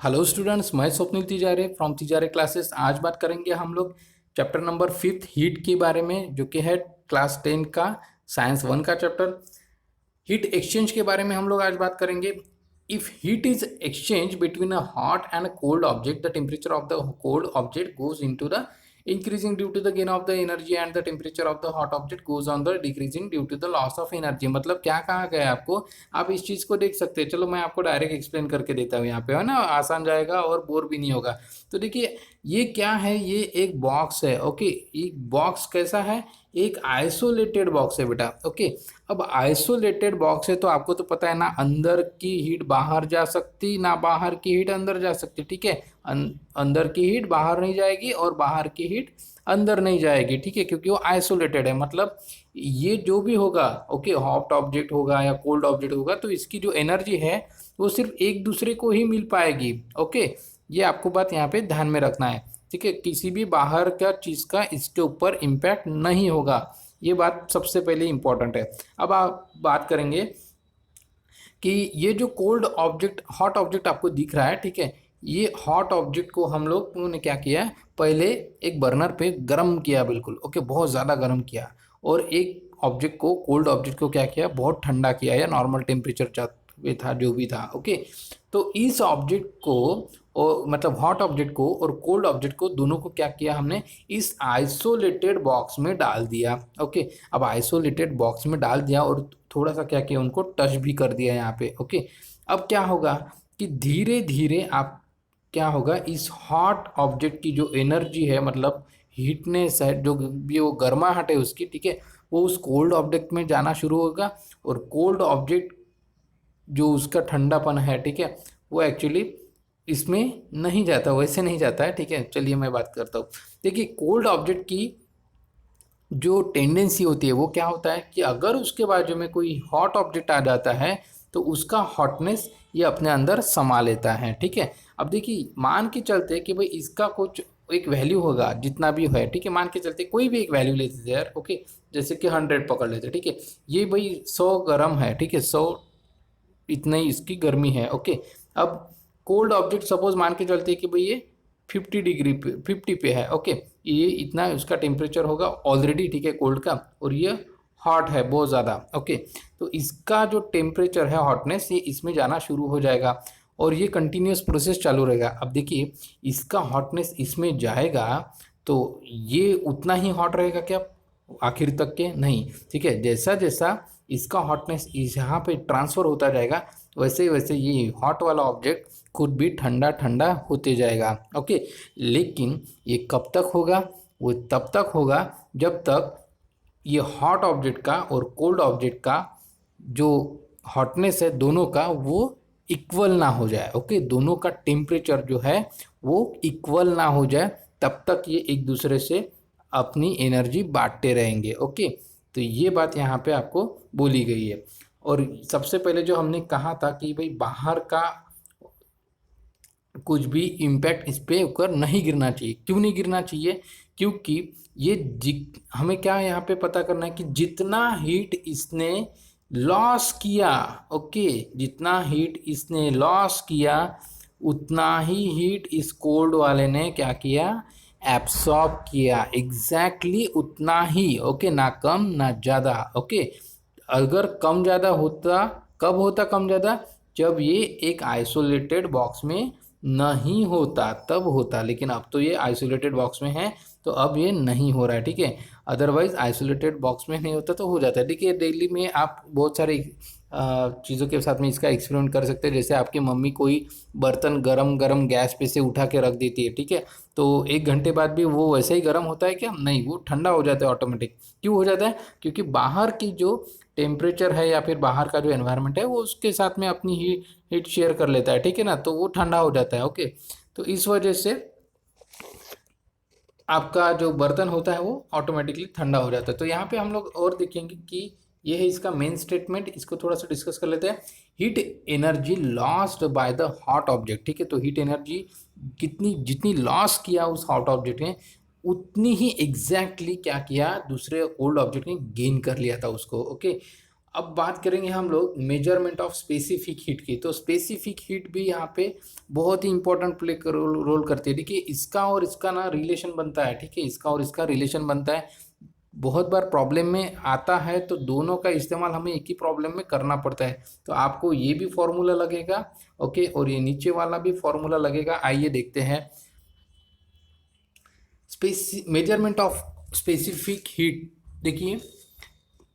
Hello students, मैं Swapnil Tijare from Tijare classes. आज बात करेंगे हम लोग चैप्टर नंबर 5 हीट के बारे में, जो कि है क्लास 10 का साइंस 1 का चैप्टर। हीट एक्सचेंज के बारे में हम लोग आज बात करेंगे। If heat is exchange between a hot and a cold object, the temperature of the cold object goes into the increasing due to the gain of the energy and the temperature of the hot object goes on the decreasing due to the loss of energy। मतलब क्या कहा गया है आपको, आप इस चीज को देख सकते हैं। चलो मैं आपको डायरेक्ट एक्सप्लेन करके देता हूँ यहाँ पे, है ना, आसान जाएगा और बोर भी नहीं होगा। तो देखिए ये क्या है, ये एक बॉक्स है। ओके, एक बॉक्स कैसा है, एक आइसोलेटेड बॉक्स है बेटा। ओके, अब आइसोलेटेड बॉक्स है तो आपको तो पता है ना, अंदर की हीट बाहर जा सकती ना बाहर की हीट अंदर जा सकती। ठीक है, अंदर की हीट बाहर नहीं जाएगी और बाहर की हीट अंदर नहीं जाएगी। ठीक है, क्योंकि वो आइसोलेटेड है। मतलब ये जो भी होगा, ओके, हॉट ऑब्जेक्ट होगा या कोल्ड ऑब्जेक्ट होगा, तो इसकी जो एनर्जी है वो सिर्फ एक दूसरे को ही मिल पाएगी। ओके, ये आपको बात यहाँ पे ध्यान में रखना है। ठीक है, किसी भी बाहर का चीज का इसके ऊपर इम्पैक्ट नहीं होगा। ये बात सबसे पहले इंपॉर्टेंट है। अब आप बात करेंगे कि ये जो कोल्ड ऑब्जेक्ट हॉट ऑब्जेक्ट आपको दिख रहा है, ठीक है, ये हॉट ऑब्जेक्ट को हम लोग ने क्या किया, पहले एक बर्नर पे गर्म किया, बिल्कुल ओके, बहुत ज़्यादा गर्म किया। और एक ऑब्जेक्ट को, कोल्ड ऑब्जेक्ट को क्या किया, बहुत ठंडा किया या नॉर्मल टेम्परेचर पे था, जो भी था। ओके, तो इस ऑब्जेक्ट को, और मतलब हॉट ऑब्जेक्ट को और कोल्ड ऑब्जेक्ट को, दोनों को क्या किया हमने, इस आइसोलेटेड बॉक्स में डाल दिया। ओके, अब आइसोलेटेड बॉक्स में डाल दिया और थोड़ा सा क्या किया, उनको टच भी कर दिया यहाँ पे। ओके, अब क्या होगा कि धीरे धीरे आप, क्या होगा, इस हॉट ऑब्जेक्ट की जो एनर्जी है, मतलब हीटनेस है, जो भी वो गर्माहट है उसकी, ठीक है, वो उस कोल्ड ऑब्जेक्ट में जाना शुरू होगा। और कोल्ड ऑब्जेक्ट जो उसका ठंडापन है, ठीक है, वो एक्चुअली इसमें नहीं जाता, वैसे नहीं जाता है। ठीक है, चलिए मैं बात करता हूँ। देखिए कोल्ड ऑब्जेक्ट की जो टेंडेंसी होती है वो क्या होता है कि अगर उसके बाजू में कोई हॉट ऑब्जेक्ट आ जाता है तो उसका हॉटनेस ये अपने अंदर समा लेता है। ठीक है, अब देखिए मान के चलते कि भाई इसका कुछ एक वैल्यू होगा, जितना भी है, ठीक है, मान के चलते कोई भी एक वैल्यू लेते थे यार। ओके, जैसे कि 100 पकड़ लेते, ठीक है, ये भाई 100 गर्म है, ठीक है, 100 इतना ही इसकी गर्मी है। ओके, अब कोल्ड ऑब्जेक्ट सपोज मान के चलते हैं कि भाई ये 50 डिग्री पे, 50 पे है। ओके, ये इतना उसका टेम्परेचर होगा ऑलरेडी, ठीक है, कोल्ड का, और ये हॉट है बहुत ज़्यादा। ओके, तो इसका जो टेम्परेचर है, हॉटनेस, ये इसमें जाना शुरू हो जाएगा और ये कंटिन्यूस प्रोसेस चालू रहेगा। अब देखिए इसका हॉटनेस इसमें जाएगा तो ये उतना ही हॉट रहेगा क्या आखिर तक के, नहीं। ठीक है, जैसा जैसा इसका हॉटनेस इस यहाँ पे ट्रांसफर होता जाएगा, वैसे वैसे ये हॉट वाला ऑब्जेक्ट खुद भी ठंडा ठंडा होते जाएगा। ओके, लेकिन ये कब तक होगा, वो तब तक होगा जब तक ये हॉट ऑब्जेक्ट का और कोल्ड ऑब्जेक्ट का जो हॉटनेस है दोनों का, वो इक्वल ना हो जाए। ओके, दोनों का टेम्परेचर जो है वो इक्वल ना हो जाए, तब तक ये एक दूसरे से अपनी एनर्जी बांटते रहेंगे। ओके, तो ये बात यहाँ पे आपको बोली गई है। और सबसे पहले जो हमने कहा था कि भाई बाहर का कुछ भी इम्पैक्ट इस पे ऊपर नहीं गिरना चाहिए। क्यों नहीं गिरना चाहिए, क्योंकि ये हमें क्या यहाँ पे पता करना है कि जितना हीट इसने लॉस किया, ओके, जितना हीट इसने लॉस किया उतना ही हीट इस कोल्ड वाले ने क्या किया, एब्सॉर्ब किया। एग्जैक्टली उतना ही। ओके, ना कम ना ज़्यादा। ओके, अगर कम ज़्यादा होता, कब होता कम ज़्यादा, जब ये एक आइसोलेटेड बॉक्स में नहीं होता तब होता, लेकिन अब तो ये आइसोलेटेड बॉक्स में है तो अब ये नहीं हो रहा है। ठीक है, अदरवाइज आइसोलेटेड बॉक्स में नहीं होता तो हो जाता है। ठीक है, डेली में आप बहुत सारे चीज़ों के साथ में इसका एक्सपेरिमेंट कर सकते हैं। जैसे आपकी मम्मी कोई बर्तन गरम गरम गैस पे से उठा के रख देती है, ठीक है, तो 1 घंटे बाद भी वो वैसे ही गर्म होता है क्या, नहीं, वो ठंडा हो जाता है ऑटोमेटिक। क्यों हो जाता है, क्योंकि बाहर की जो टेम्परेचर है या फिर बाहर का जो एनवायरनमेंट है वो उसके साथ में अपनी हीट शेयर कर लेता है। ठीक है ना, तो वो ठंडा हो जाता है। ओके, तो इस वजह से आपका जो बर्तन होता है वो ऑटोमेटिकली ठंडा हो जाता है। तो यहाँ पे हम लोग और देखेंगे कि ये है इसका मेन स्टेटमेंट, इसको थोड़ा सा डिस्कस कर लेते हैं। Heat energy lost by the hot object. ठीक है, तो हीट एनर्जी कितनी, जितनी लॉस किया उस हॉट ऑब्जेक्ट ने, उतनी ही एग्जैक्टली क्या किया दूसरे कोल्ड ऑब्जेक्ट ने गेन कर लिया था उसको। ओके, अब बात करेंगे हम लोग मेजरमेंट ऑफ स्पेसिफिक हीट की। तो स्पेसिफिक हीट भी यहाँ पे बहुत ही इंपॉर्टेंट प्ले रोल करती है। देखिए इसका और इसका ना रिलेशन बनता है, ठीक है, इसका और इसका रिलेशन बनता है। बहुत बार प्रॉब्लम में आता है तो दोनों का इस्तेमाल हमें एक ही प्रॉब्लम में करना पड़ता है। तो आपको ये भी फॉर्मूला लगेगा, ओके, और ये नीचे वाला भी फॉर्मूला लगेगा। आइए देखते हैं। Measurement of specific heat. देखिए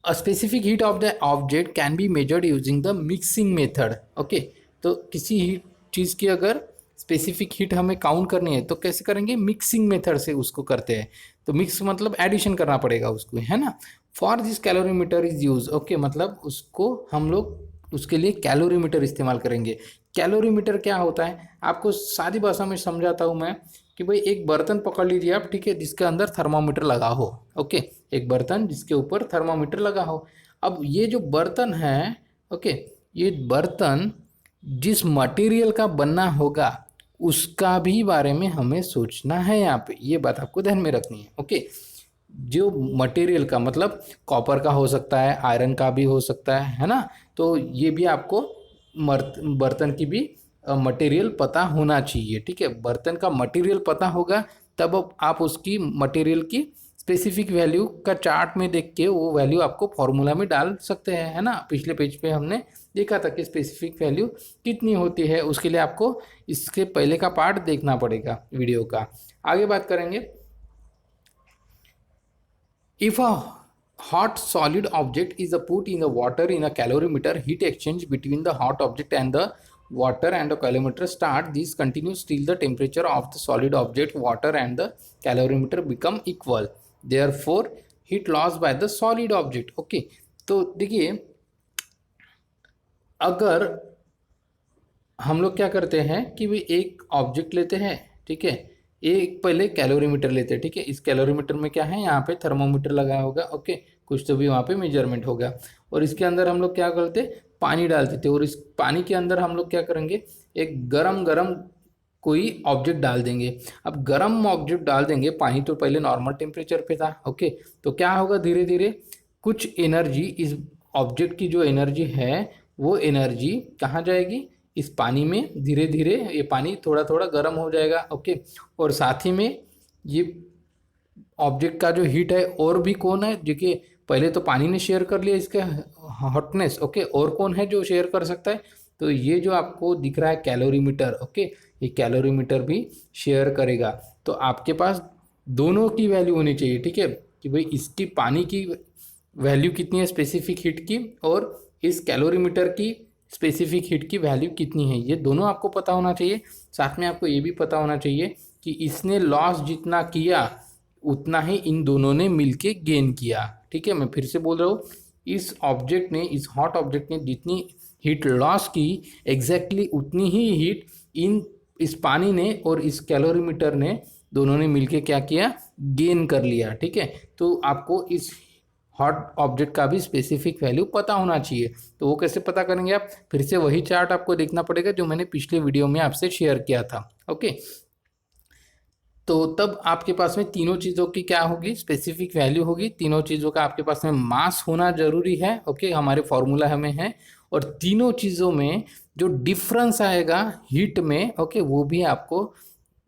a specific heat of the object can be measured using the mixing method, okay. तो किसी हीट चीज़ की अगर स्पेसिफिक हीट हमें काउंट करनी है तो कैसे करेंगे, मिक्सिंग मेथड से उसको करते हैं। तो मिक्स मतलब एडिशन करना पड़ेगा उसको, है ना। For this calorimeter is use, okay, मतलब उसको हम लोग उसके लिए कैलोरीमीटर इस्तेमाल करेंगे। कैलोरीमीटर क्या होता है आपको सादी भाषा में समझाता हूँ मैं कि भाई एक बर्तन पकड़ लीजिए आप, ठीक है, जिसके अंदर थर्मामीटर लगा हो, ओके, एक बर्तन जिसके ऊपर थर्मामीटर लगा हो। अब ये जो बर्तन है, ओके, ये बर्तन जिस मटेरियल का बनना होगा उसका भी बारे में हमें सोचना है यहाँ पे, ये बात आपको ध्यान में रखनी है, ओके। जो मटेरियल का मतलब कॉपर का हो सकता है, आयरन का भी हो सकता है ना। तो ये भी आपको बर्तन की भी मटेरियल पता होना चाहिए, ठीक है। बर्तन का मटेरियल पता होगा तब आप उसकी मटेरियल की स्पेसिफिक वैल्यू का चार्ट में देख के वो वैल्यू आपको फॉर्मूला में डाल सकते हैं, है ना। पिछले पेज पे हमने देखा था कि स्पेसिफिक वैल्यू कितनी होती है, उसके लिए आपको इसके पहले का पार्ट देखना पड़ेगा वीडियो का। आगे बात करेंगे। If a hot solid object is put in the water in a calorimeter, heat exchange between the hot object and the water and the calorimeter start. This continues till the temperature of the solid object, water and the calorimeter become equal. Therefore, heat loss by the solid object. Okay, तो देखिए अगर हम लोग क्या करते हैं कि भाई एक ऑब्जेक्ट लेते हैं, ठीक है, एक पहले कैलोरीमीटर लेते हैं, ठीक है। इस कैलोरीमीटर में क्या है, यहाँ पे थर्मोमीटर लगा होगा, ओके, कुछ तो भी वहाँ पे मेजरमेंट होगा। और इसके अंदर हम लोग क्या करते, पानी डालते थे, और इस पानी के अंदर हम लोग क्या करेंगे, एक गरम गरम कोई ऑब्जेक्ट डाल देंगे। अब गरम ऑब्जेक्ट डाल देंगे, पानी तो पहले नॉर्मल टेम्परेचर पे था, ओके, तो क्या होगा, धीरे धीरे कुछ एनर्जी, इस ऑब्जेक्ट की जो एनर्जी है वो एनर्जी कहाँ जाएगी, इस पानी में। धीरे धीरे ये पानी थोड़ा थोड़ा गर्म हो जाएगा, ओके, और साथ ही में ये ऑब्जेक्ट का जो हीट है और भी कौन है, देखिए पहले तो पानी ने शेयर कर लिया इसका हॉटनेस, ओके, और कौन है जो शेयर कर सकता है, तो ये जो आपको दिख रहा है कैलोरीमीटर, ओके, ये कैलोरीमीटर भी शेयर करेगा। तो आपके पास दोनों की वैल्यू होनी चाहिए, ठीक है, कि भाई इसकी पानी की वैल्यू कितनी है स्पेसिफिक हीट की, और इस कैलोरीमीटर की स्पेसिफिक हीट की वैल्यू कितनी है, ये दोनों आपको पता होना चाहिए। साथ में आपको ये भी पता होना चाहिए कि इसने लॉस जितना किया उतना ही इन दोनों ने मिलके गेन किया, ठीक है। मैं फिर से बोल रहा हूँ, इस ऑब्जेक्ट ने, इस हॉट ऑब्जेक्ट ने जितनी हीट लॉस की एग्जैक्टली उतनी ही हीट इस पानी ने और इस कैलोरीमीटर ने, दोनों ने मिलके क्या किया, गेन कर लिया, ठीक है। तो आपको इस हॉट ऑब्जेक्ट का भी स्पेसिफिक वैल्यू पता होना चाहिए। तो वो कैसे पता करेंगे आप, फिर से वही चार्ट आपको देखना पड़ेगा जो मैंने पिछले वीडियो में आपसे शेयर किया था, ओके। तो तब आपके पास में तीनों चीज़ों की क्या होगी, स्पेसिफिक वैल्यू होगी। तीनों चीज़ों का आपके पास में मास होना जरूरी है, ओके, हमारे फॉर्मूला हमें है। और तीनों चीज़ों में जो डिफरेंस आएगा हीट में, ओके, वो भी आपको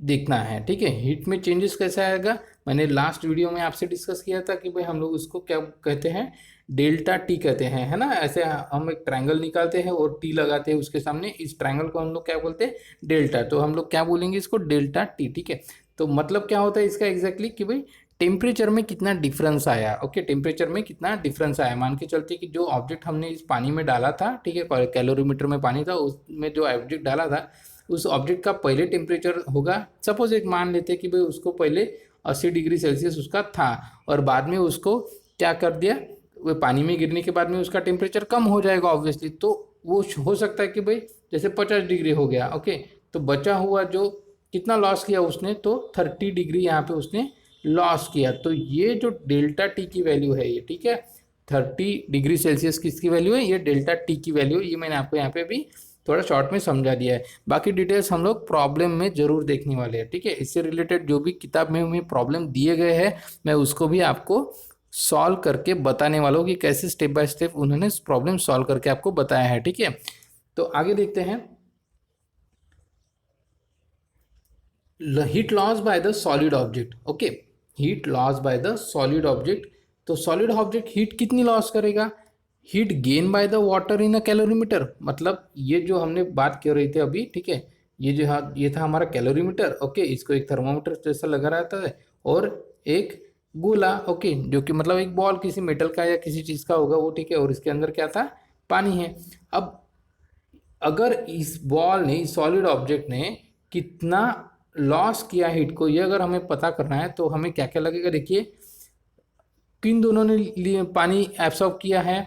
देखना है, ठीक है। हीट में चेंजेस कैसे आएगा, मैंने लास्ट वीडियो में आपसे डिस्कस किया था कि भाई हम लोग उसको क्या कहते हैं, डेल्टा टी कहते हैं, है ना। ऐसे हम एक ट्रायंगल निकालते हैं और टी लगाते हैं उसके सामने, इस ट्रायंगल को हम लोग क्या बोलते हैं, डेल्टा। तो हम लोग क्या बोलेंगे इसको, डेल्टा टी, ठीक है। तो मतलब क्या होता है इसका एग्जैक्टली कि भाई टेम्परेचर में कितना डिफरेंस आया, ओके, टेम्परेचर में कितना डिफरेंस आया। मान के चलते कि जो ऑब्जेक्ट हमने इस पानी में डाला था, ठीक है, कैलोरीमीटर में पानी था, उसमें जो ऑब्जेक्ट डाला था उस ऑब्जेक्ट का पहले टेम्परेचर होगा, सपोज एक मान लेते हैं कि भाई उसको पहले 80 डिग्री सेल्सियस उसका था, और बाद में उसको क्या कर दिया, वो पानी में गिरने के बाद में उसका टेम्परेचर कम हो जाएगा ऑब्वियसली। तो वो हो सकता है कि भाई जैसे 50 डिग्री हो गया, ओके, तो बचा हुआ जो कितना लॉस किया उसने, तो 30 डिग्री यहाँ पे उसने लॉस किया। तो ये जो डेल्टा टी की वैल्यू है ये, ठीक है, 30 डिग्री सेल्सियस किसकी वैल्यू है, ये डेल्टा टी की वैल्यू, ये मैंने आपको यहाँ पे भी थोड़ा शॉर्ट में समझा दिया है। बाकी डिटेल्स हम लोग प्रॉब्लम में जरूर देखने वाले हैं, ठीक है। इससे रिलेटेड जो भी किताब में हमें प्रॉब्लम दिए गए हैं मैं उसको भी आपको सॉल्व करके बताने वालों कि कैसे स्टेप बाय स्टेप उन्होंने प्रॉब्लम सॉल्व करके आपको बताया है। ठीक है, तो आगे देखते हैं। Heat loss by the solid object. Okay, heat loss by the solid object. तो सॉलिड ऑब्जेक्ट हीट कितनी लॉस करेगा? Heat gain by the water in a calorimeter. मतलब ये जो हमने बात कर रही थी अभी, ठीक है, ये जो ये था हमारा कैलोरीमीटर। ओके, इसको एक थर्मोमीटर जैसा लगा रहता है और एक गोला, ओके, जो कि मतलब एक बॉल किसी मेटल का या किसी चीज का होगा वो, ठीक है, और इसके अंदर क्या था? पानी है। अब अगर इस बॉल ने, इस सॉलिड ऑब्जेक्ट ने कितना लॉस किया हीट को, ये अगर हमें पता करना है तो हमें क्या क्या लगेगा? देखिए, किन दोनों ने लिए पानी एब्सॉर्ब किया है,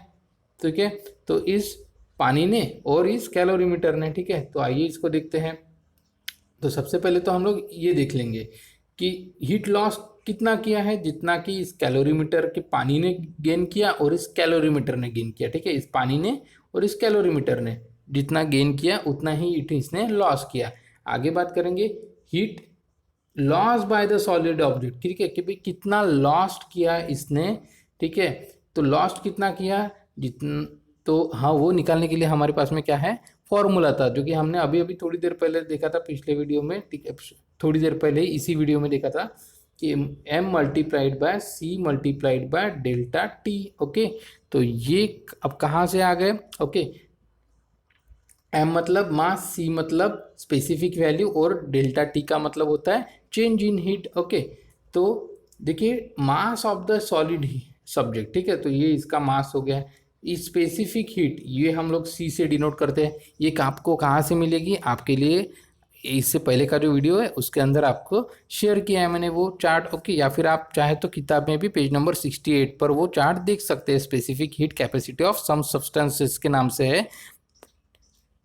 ठीक है, तो इस पानी ने और इस कैलोरीमीटर ने। ठीक है, तो आइए इसको देखते हैं। तो सबसे पहले तो हम लोग ये देख लेंगे कि हीट लॉस कितना किया है, जितना कि इस कैलोरीमीटर के पानी ने गेन किया और इस कैलोरीमीटर ने गेन किया। ठीक है, इस पानी ने और इस कैलोरीमीटर ने जितना गेन किया उतना ही हीट इसने लॉस किया। आगे बात करेंगे heat loss by the solid object. ठीक है, कि भाई कितना लॉस्ट किया इसने। ठीक है, तो लॉस्ट कितना किया, जितना, तो हाँ, वो निकालने के लिए हमारे पास में क्या है? फॉर्मूला था, जो कि हमने अभी अभी थोड़ी देर पहले देखा था पिछले वीडियो में। ठीक है, थोड़ी देर पहले ही इसी वीडियो में देखा था कि m multiplied by c multiplied by delta T. Okay, तो ये अब कहाँ से आ गए? ओके, m मतलब मास, c मतलब स्पेसिफिक वैल्यू और डेल्टा टी का मतलब होता है चेंज इन हीट। ओके, तो देखिए mass of the solid subject. ठीक है, तो ये इसका मास हो गया। स्पेसिफिक हीट ये हम लोग c से डिनोट करते हैं। ये आपको कहाँ से मिलेगी? आपके लिए इससे पहले का जो वीडियो है उसके अंदर आपको शेयर किया है मैंने वो चार्ट। ओके, या फिर आप चाहे तो किताब में भी पेज नंबर 68 पर वो चार्ट देख सकते हैं। Specific heat capacity of some substances के नाम से है,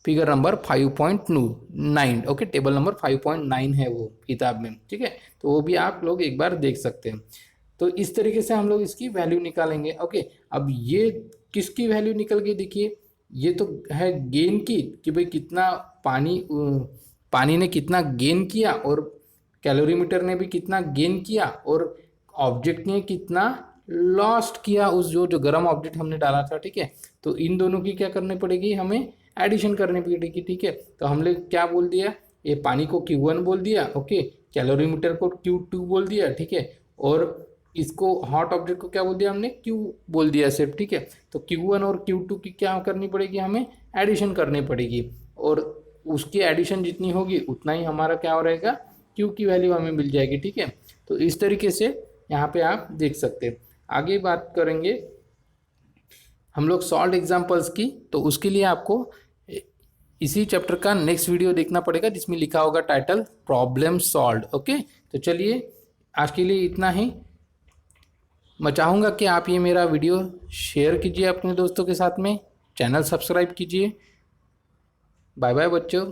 figure number 5.9। Okay, table number 5.9 है वो किताब में। ठीक है, तो वो भी आप लोग एक बार देख सकते हैं। तो इस तरीके से हम लोग इसकी वैल्यू निकालेंगे। ओके, अब ये किसकी वैल्यू निकल गई? देखिए, ये तो है गेन की, कि भाई कितना पानी ने कितना गेन किया और कैलोरीमीटर ने भी कितना गेन किया और ऑब्जेक्ट ने कितना लॉस्ट किया, उस जो गर्म ऑब्जेक्ट हमने डाला था। ठीक है, तो इन दोनों की क्या करनी पड़ेगी? हमें एडिशन करनी पड़ेगी। ठीक है, तो हमने क्या बोल दिया? ये पानी को Q1 बोल दिया। ओके, कैलोरीमीटर को Q2 बोल दिया। ठीक है, और इसको हॉट ऑब्जेक्ट को क्या बोल दिया हमने? Q बोल दिया सिर्फ। ठीक है, तो Q1 और Q2 की क्या करनी पड़ेगी? हमें एडिशन करनी पड़ेगी, और उसकी एडिशन जितनी होगी उतना ही हमारा क्या हो रहेगा? Q की वैल्यू हमें मिल जाएगी। ठीक है, तो इस तरीके से यहाँ पे आप देख सकते हैं। आगे बात करेंगे हम लोग सॉल्व एग्जाम्पल्स की, तो उसके लिए आपको इसी चैप्टर का नेक्स्ट वीडियो देखना पड़ेगा जिसमें लिखा होगा टाइटल प्रॉब्लम सॉल्व्ड। ओके, तो चलिए आज के लिए इतना ही। मैं चाहूँगा कि आप ये मेरा वीडियो शेयर कीजिए अपने दोस्तों के साथ में, चैनल सब्सक्राइब कीजिए। बाय बाय बच्चों।